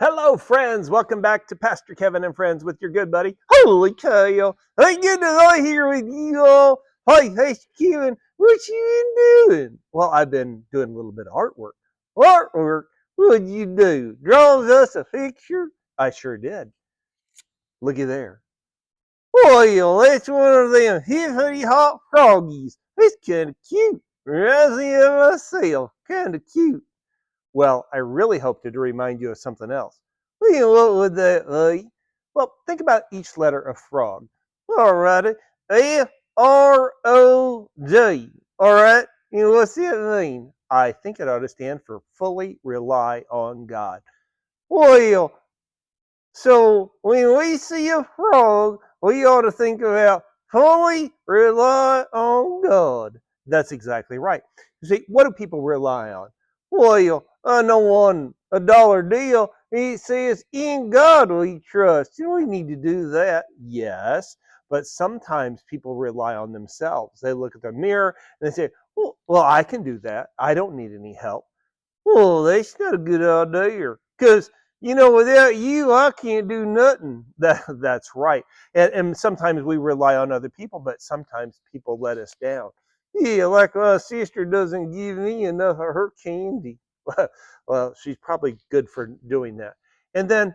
Hello, friends. Welcome back to Pastor Kevin and Friends with your good buddy, Holy Cow. Hey, good to be here with you all. Hey, Kevin, what you been doing? Well, I've been doing a little bit of artwork. Artwork? What'd you do? Draws us a picture? I sure did. Looky there. Well, that's one of them hippity hop froggies. It's kind of cute. Reminds me of myself. Kind of cute. Well, I really hoped to remind you of something else. Well, what would that be? Well, think about each letter of frog. All righty. F-R-O-G. All right. What's that mean? I think it ought to stand for fully rely on God. Well, so when we see a frog, we ought to think about fully rely on God. That's exactly right. You see, what do people rely on? Well, I know on a dollar deal, he says, in God we trust. We need to do that. Yes, but sometimes people rely on themselves. They look at the mirror and they say, well, I can do that. I don't need any help. Well, that's not a good idea. Because, without you, I can't do nothing. That's right. And sometimes we rely on other people, but sometimes people let us down. Yeah, like my sister doesn't give me enough of her candy. Well, she's probably good for doing that. And then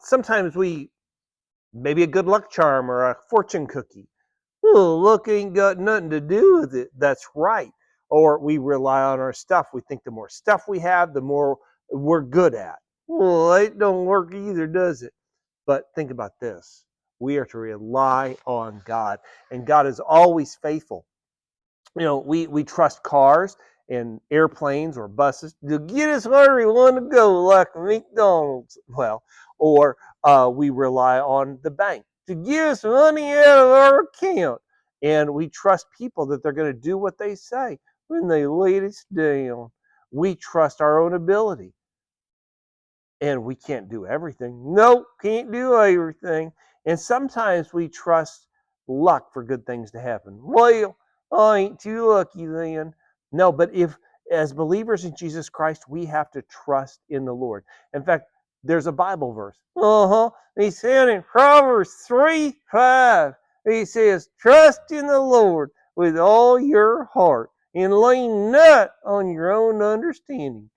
sometimes maybe a good luck charm or a fortune cookie. Oh, luck ain't got nothing to do with it. That's right. Or we rely on our stuff. We think the more stuff we have, the more we're good at. Well, it don't work either, does it? But think about this. We are to rely on God, and God is always faithful. We trust cars and airplanes or buses to get us where we want to go, like McDonald's. Well, or we rely on the bank to give us money out of our account. And we trust people that they're going to do what they say when they lay us down. We trust our own ability. And we can't do everything. Nope, can't do everything. And sometimes we trust luck for good things to happen. Well, I ain't too lucky then. No, but as believers in Jesus Christ, we have to trust in the Lord. In fact, there's a Bible verse. He said in Proverbs 3:5, he says, trust in the Lord with all your heart and lean not on your own understanding.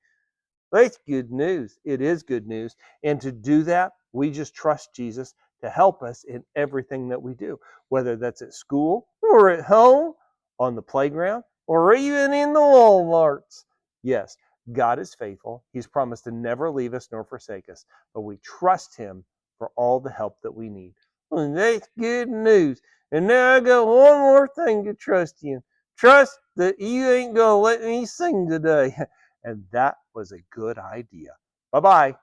That's good news. It is good news. And to do that, we just trust Jesus to help us in everything that we do, whether that's at school or at home, on the playground, or even in the Walmarts. Yes, God is faithful. He's promised to never leave us nor forsake us, but we trust Him for all the help that we need. And that's good news. And now I got one more thing to trust in. Trust that you ain't going to let me sing today. And that was a good idea. Bye-bye.